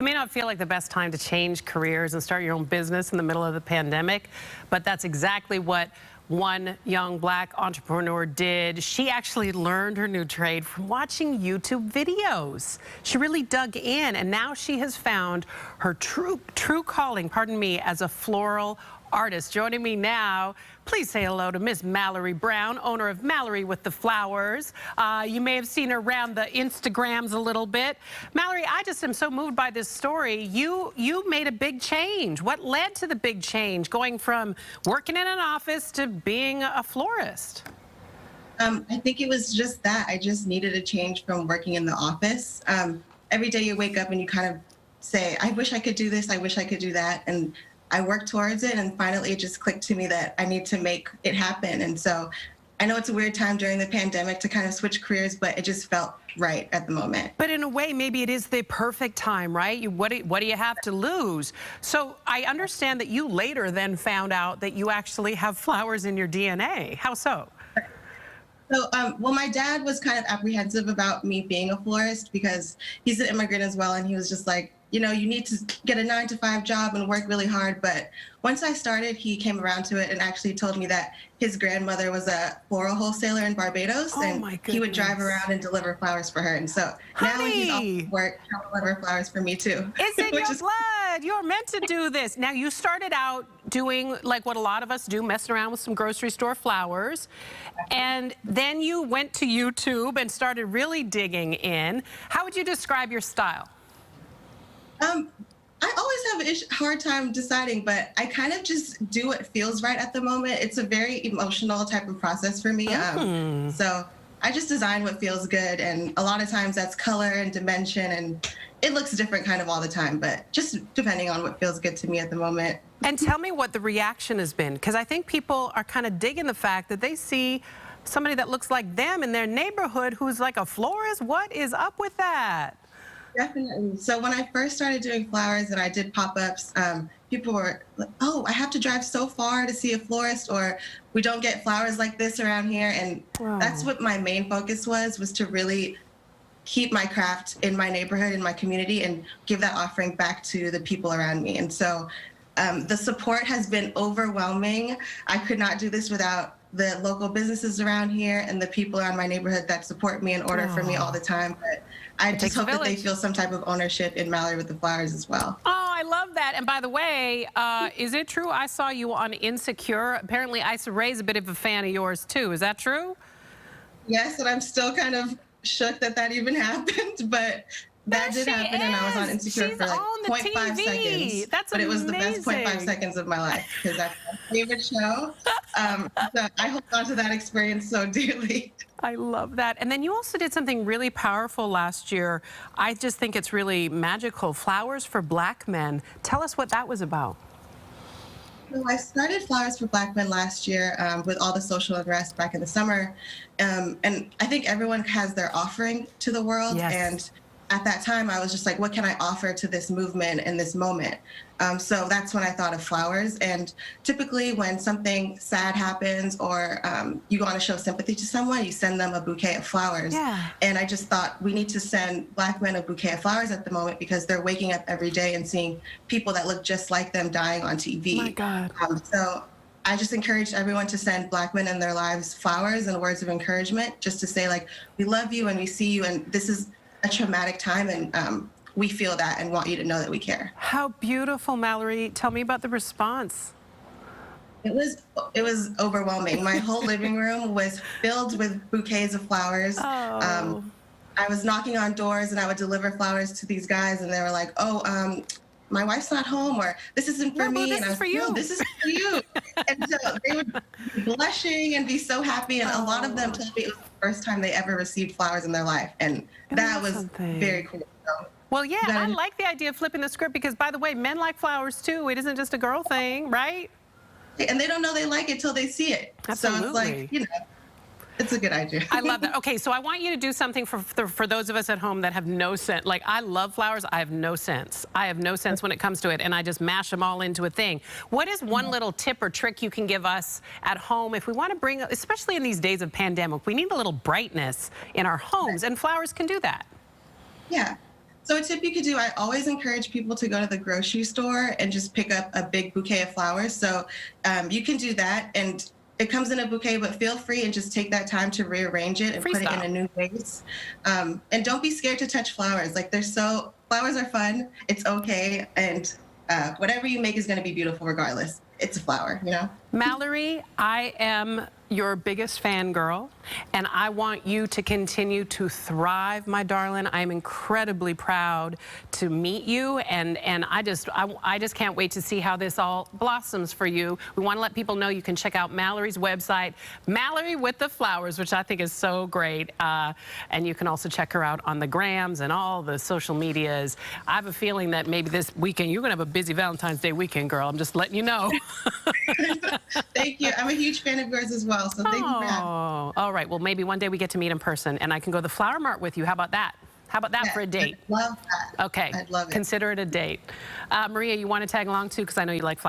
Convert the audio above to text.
It may not feel like the best time to change careers and start your own business in the middle of the pandemic, but that's exactly what one young black entrepreneur did. She actually learned her new trade from watching YouTube videos. She really dug in, and now she has found her true calling, as a floral artist. Joining me now, please say hello to Miss Mallory Browne, owner of Mallory with the Flowers. You may have seen her around the Instagrams a little bit. Mallory, I just am so moved by this story. You made a big change. What led to the big change, going from working in an office to being a florist? I think it was just that. I just needed a change from working in the office. Every day you wake up and you kind of say, I wish I could do this, I wish I could do that. And I worked towards it, and finally it just clicked to me that I need to make it happen. And so I know it's a weird time during the pandemic to kind of switch careers, but it just felt right at the moment. But in a way, maybe it is the perfect time, right? What do you have to lose? So I understand that you later then found out that you actually have flowers in your DNA. How so? So, well, my dad was kind of apprehensive about me being a florist because he's an immigrant as well. And he was just like, you know, you need to get a 9-to-5 job and work really hard. But once I started, he came around to it and actually told me that his grandmother was a floral wholesaler in Barbados. And he would drive around and deliver flowers for her. And so now when he's off work, he'll deliver flowers for me too. It's in your blood. You're meant to do this. Now, you started out doing like what a lot of us do, messing around with some grocery store flowers. And then you went to YouTube and started really digging in. How would you describe your style? I always have a hard time deciding, but I kind of just do what feels right at the moment. It's a very emotional type of process for me. So I just design what feels good. And a lot of times that's color and dimension, and it looks different kind of all the time, but just depending on what feels good to me at the moment. And tell me what the reaction has been, because I think people are kind of digging the fact that they see somebody that looks like them in their neighborhood who's like a florist. What is up with that? Definitely. So when I first started doing flowers and I did pop-ups, people were like, oh, I have to drive so far to see a florist, or we don't get flowers like this around here. And that's what my main focus was to really keep my craft in my neighborhood, in my community, and give that offering back to the people around me. And so the support has been overwhelming. I could not do this without the local businesses around here and the people around my neighborhood that support me and order for me all the time. But I just hope that they feel some type of ownership in Mallory with the Flowers as well. Oh, I love that. And by the way, is it true I saw you on Insecure? Apparently Issa Rae's a bit of a fan of yours too. Is that true? Yes, and I'm still kind of shook that that even happened, but that did happen, and I was on Insecure for like 0.5 seconds. That's but amazing. It was the best 0.5 seconds of my life because that's my favorite show. So I hold on to that experience so dearly. I love that. And then you also did something really powerful last year. I just think it's really magical. Flowers for Black Men. Tell us what that was about. So I started Flowers for Black Men last year with all the social unrest back in the summer. And I think everyone has their offering to the world. Yes. And at that time, I was just like, what can I offer to this movement in this moment? So that's when I thought of flowers. And typically when something sad happens or you want to show sympathy to someone, you send them a bouquet of flowers. Yeah. And I just thought we need to send Black men a bouquet of flowers at the moment because they're waking up every day and seeing people that look just like them dying on TV. My God. So I just encouraged everyone to send Black men in their lives flowers and words of encouragement, just to say, like, we love you and we see you, and this is a traumatic time, and we feel that and want you to know that we care. How beautiful, Mallory. Tell me about the response. It was overwhelming. My whole living room was filled with bouquets of flowers. I was knocking on doors and I would deliver flowers to these guys, and they were like, oh, my wife's not home, or this isn't for me. This is for you. No, this is for you. And so they would be blushing and be so happy. And a lot of them told me it was the first time they ever received flowers in their life. And that was very cool. So, well, yeah, I like the idea of flipping the script because, by the way, men like flowers too. It isn't just a girl thing, right? And they don't know they like it till they see it. Absolutely. So it's like, you know, it's a good idea. I love that. Okay, so I want you to do something for those of us at home that have no sense. Like, I love flowers. I have no sense. I have no sense when it comes to it, and I just mash them all into a thing. What is one little tip or trick you can give us at home if we want to bring, especially in these days of pandemic, we need a little brightness in our homes, and flowers can do that? Yeah. So a tip you could do, I always encourage people to go to the grocery store and just pick up a big bouquet of flowers. So you can do that, and it comes in a bouquet, but feel free and just take that time to rearrange it and put it in a new vase. And don't be scared to touch flowers. Like flowers are fun. It's okay. And whatever you make is going to be beautiful regardless. It's a flower, you know? Mallory, I am your biggest fangirl, and I want you to continue to thrive, my darling. I'm incredibly proud to meet you, and I just can't wait to see how this all blossoms for you. We want to let people know you can check out Mallory's website, Mallory with the Flowers, which I think is so great. And you can also check her out on the grams and all the social medias. I have a feeling that maybe this weekend you're going to have a busy Valentine's Day weekend, girl. I'm just letting you know. Thank you. I'm a huge fan of yours as well, so thank you for having me. Oh, all right. Well, maybe one day we get to meet in person, and I can go to the Flower Mart with you. How about that? How about that for a date? I'd love that. Okay. I'd love it. Consider it a date. Maria, you want to tag along too? Because I know you like flowers.